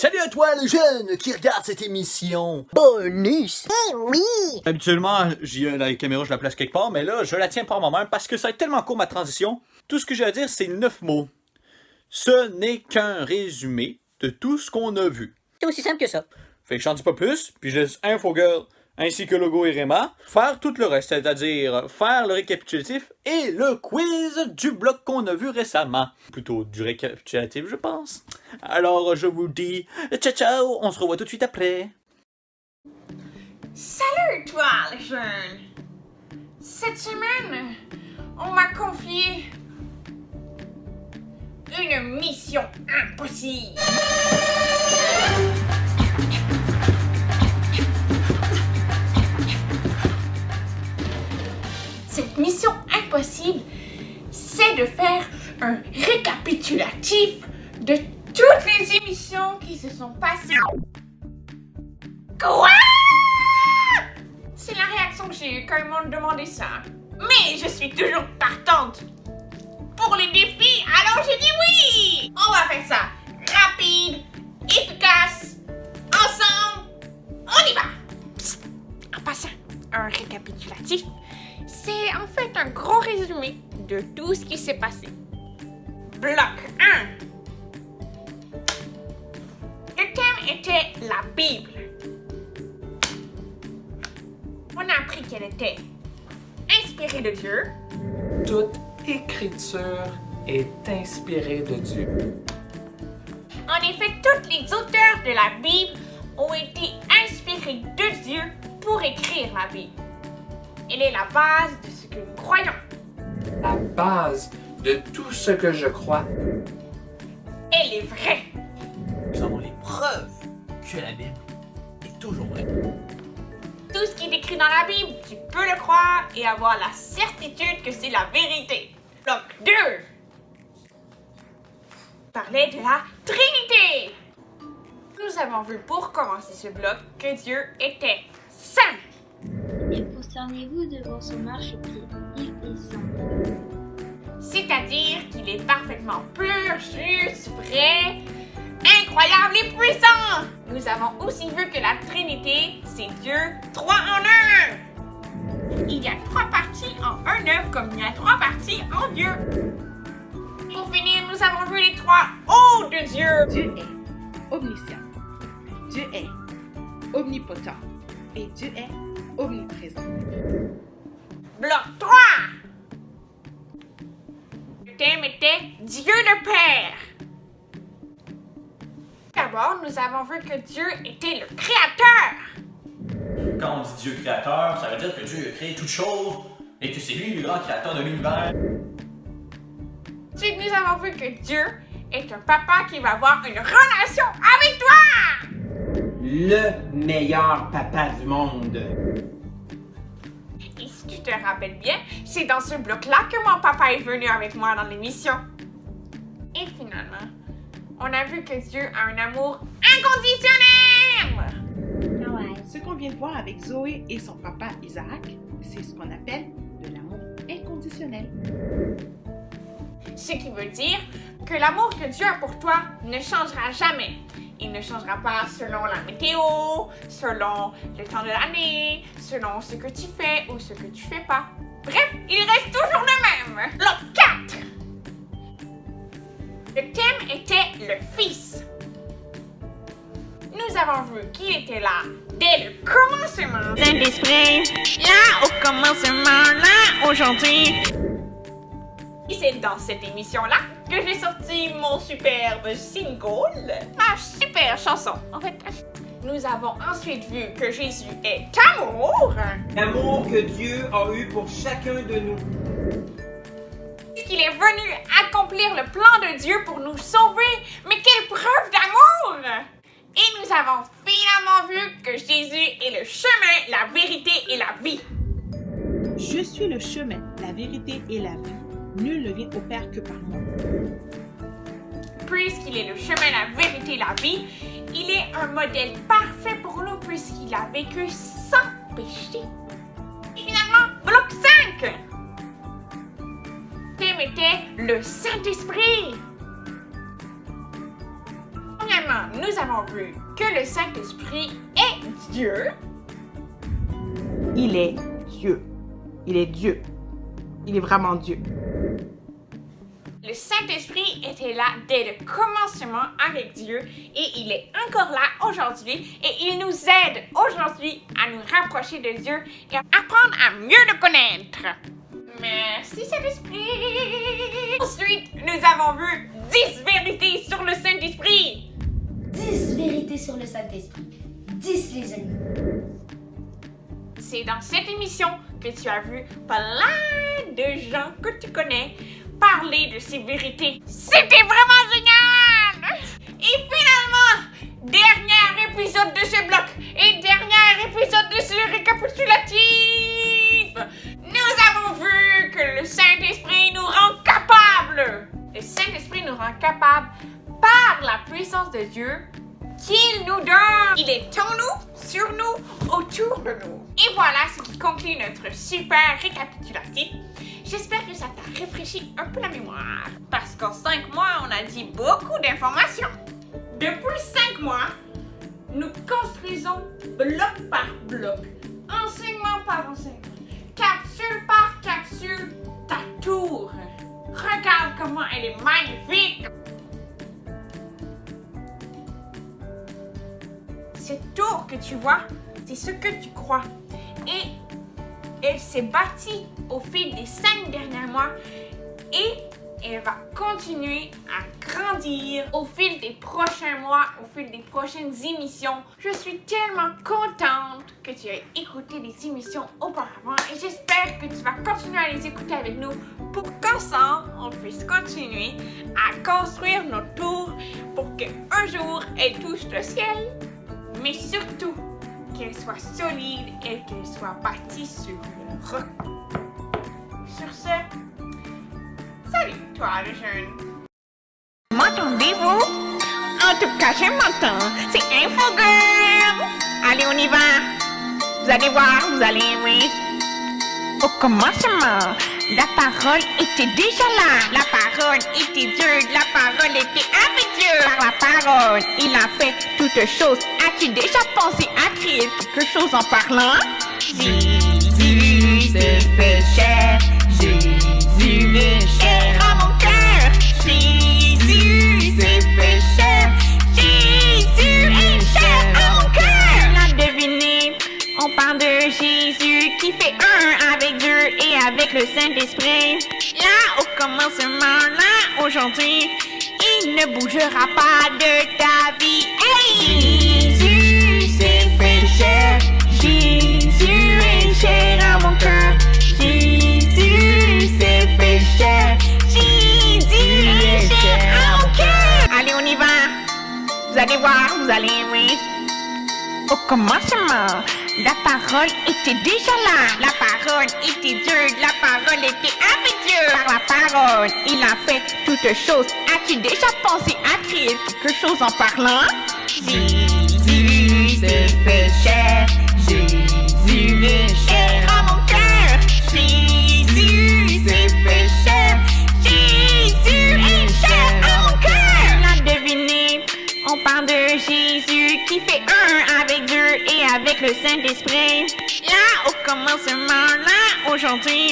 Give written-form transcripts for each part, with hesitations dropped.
Salut à toi le jeune qui regarde cette émission. Bonus. Eh oui! Habituellement, la caméra je la place quelque part, mais là je la tiens par moi-même parce que ça va être tellement court ma transition. Tout ce que j'ai à dire c'est 9 mots. Ce n'est qu'un résumé de tout ce qu'on a vu. C'est aussi simple que ça. Fait que j'en dis pas plus, puis je laisse Infogirl ainsi que Logo et Réma faire tout le reste, c'est-à-dire faire le récapitulatif et le quiz du bloc qu'on a vu récemment. Plutôt du récapitulatif, je pense. Alors, je vous dis ciao ciao, on se revoit tout de suite après. Salut toi, le jeune! Cette semaine, on m'a confié une mission impossible. Cette mission impossible, c'est de faire un récapitulatif de toutes les émissions qui se sont passées. Quoi? C'est la réaction que j'ai eue quand ils m'ont demandé ça. Mais je suis toujours partante pour les défis, alors j'ai dit oui! On va faire ça rapide, efficace, ensemble, on y va! Psst. En passant, un récapitulatif, c'est en fait un gros résumé de tout ce qui s'est passé. Bloc 1. Le thème était la Bible. On a appris qu'elle était inspirée de Dieu. Toute écriture est inspirée de Dieu. En effet, tous les auteurs de la Bible ont été inspirés de Dieu pour écrire la Bible. Elle est la base de ce que nous croyons. La base de tout ce que je crois. Elle est vraie. Nous avons les preuves que la Bible est toujours vraie. Tout ce qui est écrit dans la Bible, tu peux le croire et avoir la certitude que c'est la vérité. Bloc 2 parlait de la Trinité. Nous avons vu pour commencer ce bloc que Dieu était saint. Et prosternez-vous devant son marchepied, il est saint. C'est-à-dire qu'il est parfaitement pur, juste, vrai, incroyable et puissant. Nous avons aussi vu que la Trinité, c'est Dieu 3 en 1. Il y a 3 parties en un œuvre comme il y a 3 parties en Dieu. Pour finir, nous avons vu les 3 O de Dieu. Dieu est omniscient, Dieu est omnipotent et Dieu est omniprésent. Bloc 3. Le thème était Dieu le Père. D'abord, nous avons vu que Dieu était le Créateur. Quand on dit Dieu créateur, ça veut dire que Dieu a créé toutes choses et que c'est lui le grand créateur de l'univers. Ensuite, nous avons vu que Dieu est un papa qui va avoir une relation avec toi. Le meilleur papa du monde. Et si tu te rappelles bien, c'est dans ce bloc-là que mon papa est venu avec moi dans l'émission. Et finalement, on a vu que Dieu a un amour inconditionnel. Ce qu'on vient de voir avec Zoé et son papa Isaac, c'est ce qu'on appelle de l'amour inconditionnel. Ce qui veut dire que l'amour que Dieu a pour toi ne changera jamais. Il ne changera pas selon la météo, selon le temps de l'année, selon ce que tu fais ou ce que tu fais pas. Bref, il reste toujours le même. Bloc 4. Le thème était le Fils. Nous avons vu qu'il était là dès le commencement. Saint-Esprit, là au commencement, là aujourd'hui. Et c'est dans cette émission-là que j'ai sorti mon superbe single, ma super chanson. En fait, nous avons ensuite vu que Jésus est amour. L'amour que Dieu a eu pour chacun de nous. Qu'il est venu accomplir le plan de Dieu pour nous sauver. Mais quelle preuve d'amour! Et nous avons finalement vu que Jésus est le chemin, la vérité et la vie. Je suis le chemin, la vérité et la vie. Nul ne vient au Père que par moi. Puisqu'il est le chemin, la vérité et la vie, il est un modèle parfait pour nous puisqu'il a vécu sans péché. Et finalement, bloc 5. Le thème était le Saint-Esprit. Premièrement, nous avons vu que le Saint-Esprit est Dieu. Il est Dieu. Il est Dieu. Il est vraiment Dieu. Le Saint-Esprit était là dès le commencement avec Dieu et il est encore là aujourd'hui et il nous aide aujourd'hui à nous rapprocher de Dieu et à apprendre à mieux le connaître. Merci Saint-Esprit! Ensuite, nous avons vu 10 vérités sur le Saint-Esprit. 10 vérités sur le Saint-Esprit. 10 les amis. C'est dans cette émission que tu as vu plein de gens que tu connais parler de ces vérités. C'était vraiment génial! Et finalement, dernier épisode de ce bloc et dernier épisode de ce récapitulatif, nous avons vu que le Saint-Esprit nous rend capables. Le Saint-Esprit nous rend capables par la puissance de Dieu qu'il nous donne. Il est en nous, sur nous, autour de nous. Et voilà ce qui conclut notre super récapitulatif. J'espère que ça t'a rafraîchi un peu la mémoire. Parce qu'en 5 mois, on a dit beaucoup d'informations. Depuis 5 mois, nous construisons bloc par bloc, enseignement par enseignement, capsule par capsule, ta tour. Regarde comment elle est magnifique. Cette tour que tu vois, c'est ce que tu crois. Et elle s'est bâtie au fil des 5 derniers mois et elle va continuer à grandir au fil des prochains mois, au fil des prochaines émissions. Je suis tellement contente que tu aies écouté les émissions auparavant et j'espère que tu vas continuer à les écouter avec nous pour qu'ensemble, on puisse continuer à construire notre tour pour qu'un jour, elle touche le ciel, mais surtout, qu'elle soit solide et qu'elle soit bâtie sur le roc. Sur ce, salut toi le jeune. M'entendez-vous? En tout cas, je m'entends. C'est InfoGirl. Allez, on y va. Vous allez voir, vous allez aimer. Au commencement, la parole était déjà là. La parole était Dieu. La parole était avec Dieu. Par la parole, il a fait toutes choses. As-tu déjà pensé à créer quelque chose en parlant? Jésus se fait chair. Jésus est chair à mon cœur. Jésus se fait chair. Jésus est chair à mon cœur. On a deviné, on parle de Jésus qui fait un avec Dieu et avec le Saint-Esprit. Là, au commencement, là, aujourd'hui, il ne bougera pas de ta vie. Hey! Jésus s'est fait chair. Jésus est chair à mon cœur. Jésus s'est fait chair. Jésus est chair à mon cœur. Allez, on y va. Vous allez voir, vous allez aimer. Au commencement, la parole était déjà là. La parole était Dieu. La parole était avec Dieu. Par la parole, il a fait toutes choses. As-tu déjà pensé à créer quelque chose en parlant? Jésus se fait chair. Jésus est chair à mon cœur. Jésus se fait chair. Jésus est chair à mon cœur. On a deviné, on parle de Jésus qui fait un avec Dieu et avec le Saint-Esprit. Là, au commencement, là, aujourd'hui,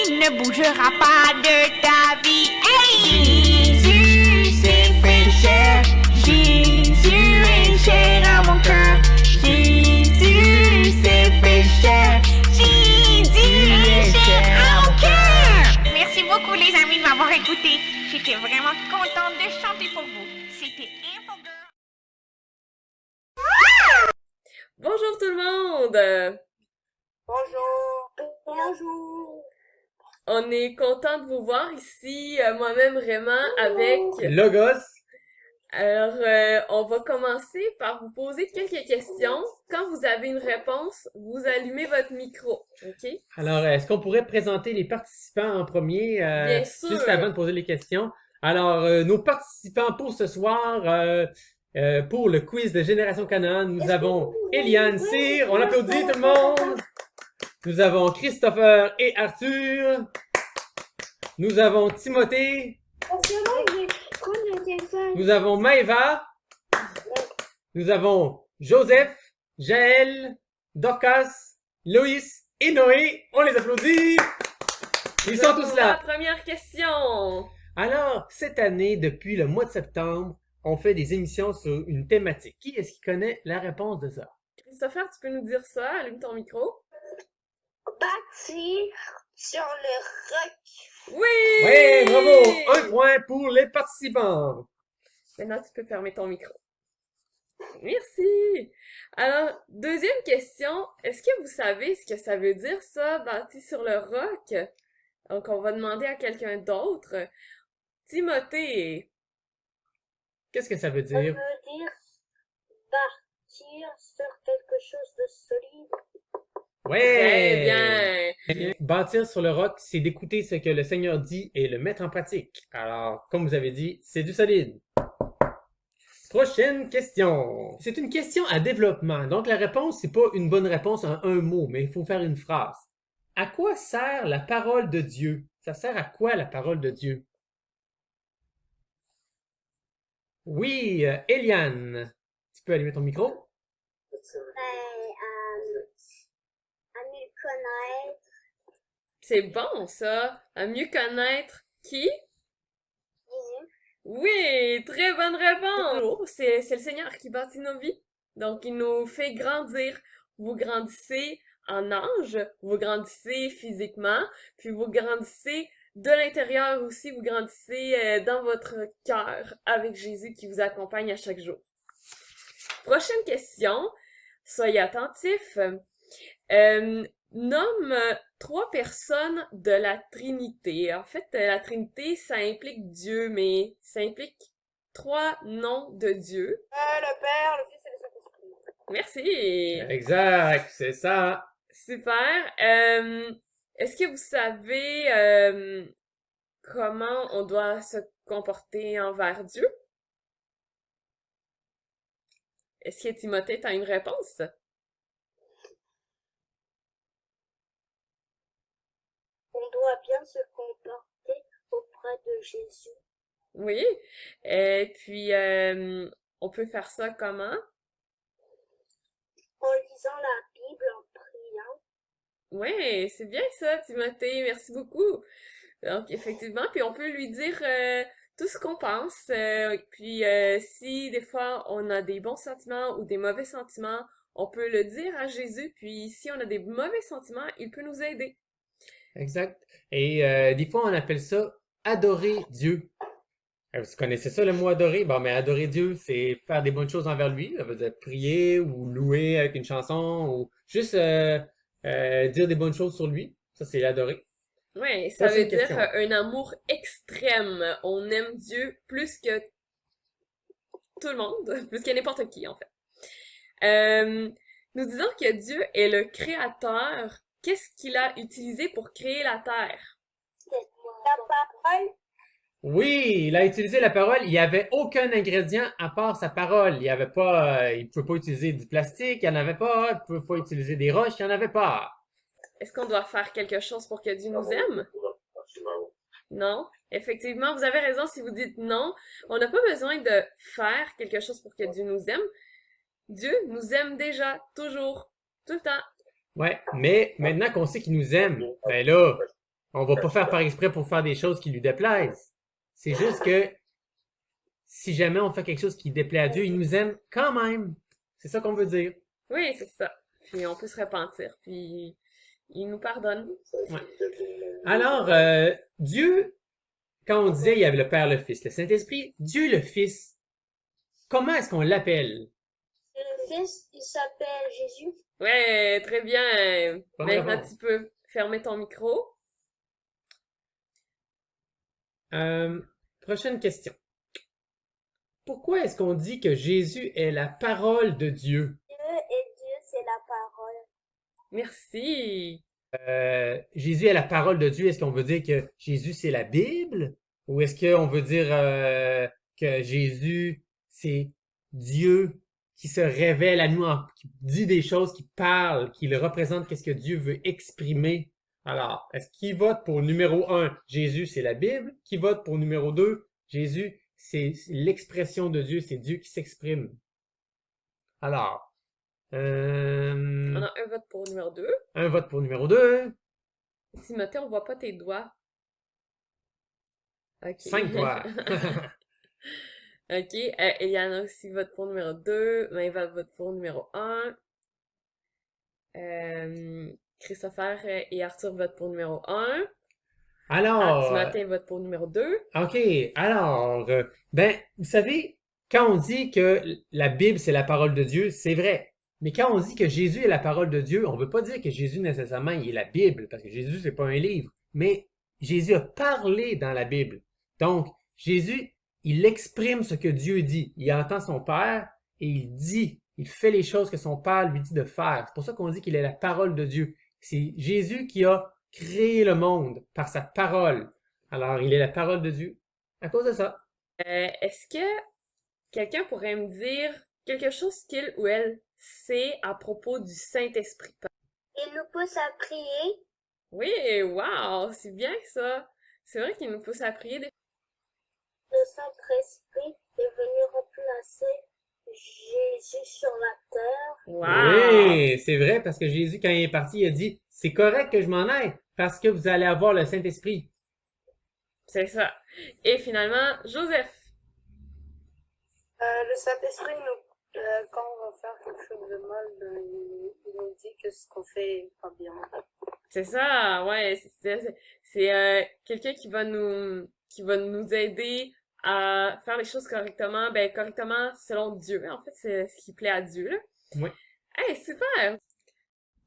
il ne bougera pas de ta vie. Hey! Jésus s'est fait chair. Jésus est chair à mon cœur. Jésus s'est fait chair. Jésus est chair à mon cœur. Merci beaucoup les amis de m'avoir écouté. J'étais vraiment contente de chanter pour vous. C'était InfoGirl. Bonjour tout le monde! Bonjour. On est content de vous voir ici, moi-même Raymond avec... Logos. Alors, on va commencer par vous poser quelques questions. Quand vous avez une réponse, vous allumez votre micro, ok? Alors, est-ce qu'on pourrait présenter les participants en premier, Bien sûr. juste avant de poser les questions? Alors, nos participants pour ce soir, pour le quiz de Génération Canaan, nous avons Eliane Cyr, on applaudit tout le monde! Nous avons Christopher et Arthur. Nous avons Timothée. Nous avons Maëva. nous avons Joseph, Jaël, Dorcas, Loïs et Noé. On les applaudit! Ils sont tous La là. première question. Alors, cette année, depuis le mois de septembre, on fait des émissions sur une thématique. Qui est-ce qui connaît la réponse de ça? Christopher, tu peux nous dire ça? Allume ton micro. Bâtir sur le roc. Oui! Oui, bravo! 1 point pour les participants. Maintenant, tu peux fermer ton micro. Merci! Alors, deuxième question. Est-ce que vous savez ce que ça veut dire, ça, bâti sur le roc? Donc, on va demander à quelqu'un d'autre. Timothée. Qu'est-ce que ça veut Ça veut dire? dire bâtir sur quelque chose de solide. Très Ouais! bien! Bâtir sur le roc, c'est d'écouter ce que le Seigneur dit et le mettre en pratique. Alors, comme vous avez dit, c'est du solide. Prochaine question. C'est une question à développement. Donc, la réponse, c'est pas une bonne réponse en un mot, mais il faut faire une phrase. À quoi sert la parole de Dieu? Ça sert à quoi la parole de Dieu? Oui, Eliane, tu peux allumer ton micro? À mieux connaître C'est bon, ça! À mieux connaître qui? Jésus. Oui, très bonne réponse! C'est le Seigneur qui bâtit nos vies. Donc, il nous fait grandir. Vous grandissez en âge, vous grandissez physiquement, puis vous grandissez de l'intérieur aussi, vous grandissez dans votre cœur avec Jésus qui vous accompagne à chaque jour. Prochaine question, soyez attentifs. Nomme 3 personnes de la Trinité. En fait, la Trinité, ça implique Dieu, mais ça implique 3 noms de Dieu. Le Père, le Fils et le Saint-Esprit. Merci! Exact, c'est ça. Super. Est-ce que vous savez comment on doit se comporter envers Dieu? Est-ce que Timothée, t'as une réponse? On doit bien se comporter auprès de Jésus. Oui. Et puis, on peut faire ça comment? En lisant la Bible, en priant. Oui, c'est bien ça, Timothée. Merci beaucoup. Donc, effectivement, puis on peut lui dire tout ce qu'on pense. Puis, si des fois on a des bons sentiments ou des mauvais sentiments, on peut le dire à Jésus. Puis, si on a des mauvais sentiments, il peut nous aider. Exact. Et des fois, on appelle ça adorer Dieu. Vous connaissez ça, le mot adorer? Bon, mais adorer Dieu, c'est faire des bonnes choses envers lui. Ça veut dire prier ou louer avec une chanson ou juste dire des bonnes choses sur lui. Ça, c'est l'adorer. Oui, ça veut Prochaine dire question. un amour extrême. On aime Dieu plus que tout le monde, plus que n'importe qui, en fait. Nous disons que Dieu est le créateur. Qu'est-ce qu'il a utilisé pour créer la terre? La parole. Oui, il a utilisé la parole. Il n'y avait aucun ingrédient à part sa parole. Il y avait pas, il ne pouvait pas utiliser du plastique, il n'y en avait pas. Il ne pouvait pas utiliser des roches, il n'y en avait pas. Est-ce qu'on doit faire quelque chose pour que Dieu nous aime? Non? Effectivement, vous avez raison si vous dites non. On n'a pas besoin de faire quelque chose pour que Dieu nous aime. Dieu nous aime déjà, toujours, tout le temps. Ouais, mais maintenant qu'on sait qu'il nous aime, ben là, on va pas faire par exprès pour faire des choses qui lui déplaisent. C'est juste que si jamais on fait quelque chose qui déplaît à Dieu, il nous aime quand même. C'est ça qu'on veut dire. Oui, c'est ça. Puis on peut se repentir, puis il nous pardonne. Ouais. Alors, Dieu, quand on disait il y avait le Père, le Fils, le Saint-Esprit, Dieu le Fils, comment est-ce qu'on l'appelle? Le Fils, il s'appelle Jésus. Ouais, très bien. Bonne Maintenant, réponse. tu peux fermer ton micro. Prochaine question. Pourquoi est-ce qu'on dit que Jésus est la parole de Dieu? Dieu, c'est la parole. Merci. Jésus est la parole de Dieu. Est-ce qu'on veut dire que Jésus, c'est la Bible? Ou est-ce qu'on veut dire que Jésus, c'est Dieu qui se révèle à nous, qui dit des choses, qui parle, qui le représente, qu'est-ce que Dieu veut exprimer? Alors, est-ce qui vote pour numéro 1, Jésus, c'est la Bible? Qui vote pour numéro 2, Jésus, c'est l'expression de Dieu, c'est Dieu qui s'exprime? Alors, On a un vote pour numéro 2. un vote pour numéro 2. Timothée, on voit pas tes doigts. Ok. 5 doigts. Ok. Eliana aussi vote pour numéro 2. Maëva vote pour numéro 1. Christopher et Arthur votent pour numéro 1. Alors, Timothée vote pour numéro 2. OK, alors, ben, vous savez, quand on dit que la Bible, c'est la parole de Dieu, c'est vrai. Mais quand on dit que Jésus est la parole de Dieu, on ne veut pas dire que Jésus, nécessairement, il est la Bible, parce que Jésus, c'est pas un livre. Mais Jésus a parlé dans la Bible. Donc, Jésus, il exprime ce que Dieu dit. Il entend son Père et il dit, il fait les choses que son Père lui dit de faire. C'est pour ça qu'on dit qu'il est la parole de Dieu. C'est Jésus qui a créé le monde par sa parole. Alors, il est la parole de Dieu à cause de ça. Est-ce que quelqu'un pourrait me dire quelque chose qu'il ou elle sait à propos du Saint-Esprit? Il nous pousse à prier. Oui, wow, c'est bien ça. C'est vrai qu'il nous pousse à prier. Le Saint-Esprit est venu remplacer Jésus sur la terre. Wow! Oui, c'est vrai, parce que Jésus, quand il est parti, il a dit, c'est correct que je m'en aille, parce que vous allez avoir le Saint-Esprit. C'est ça. Et finalement, Joseph. Le Saint-Esprit, quand on va faire quelque chose de mal, il nous dit que ce qu'on fait est pas bien. C'est ça, ouais. C'est quelqu'un qui va nous aider à faire les choses correctement, ben correctement selon Dieu. En fait, c'est ce qui plaît à Dieu, là. Oui. Hey, super!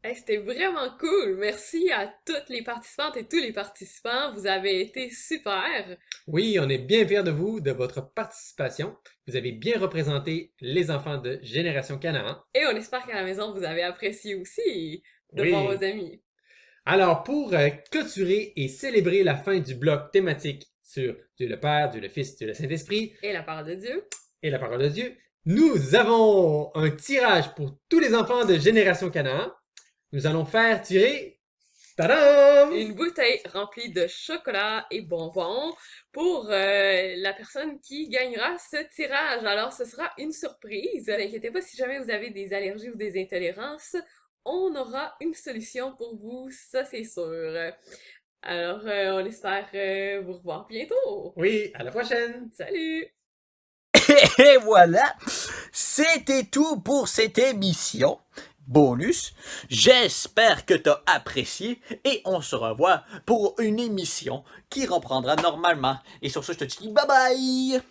Hey, c'était vraiment cool! Merci à toutes les participantes et tous les participants. Vous avez été super! Oui, on est bien fiers de vous, de votre participation. Vous avez bien représenté les enfants de Génération Canaan. Et on espère qu'à la maison, vous avez apprécié aussi de Oui. voir vos amis. Alors, pour clôturer et célébrer la fin du bloc thématique sur Dieu le Père, Dieu le Fils, Dieu le Saint-Esprit Et la parole de Dieu. et la parole de Dieu, nous avons un tirage pour tous les enfants de Génération Canaan. Nous allons faire tirer, tadam! Une bouteille remplie de chocolat et bonbons pour la personne qui gagnera ce tirage. Alors, ce sera une surprise. Ne vous inquiétez pas, si jamais vous avez des allergies ou des intolérances, on aura une solution pour vous, ça c'est sûr. Alors, on espère vous revoir bientôt. Oui, à la prochaine! Salut! Et voilà, c'était tout pour cette émission bonus. J'espère que tu as apprécié et on se revoit pour une émission qui reprendra normalement. Et sur ce, je te dis bye bye!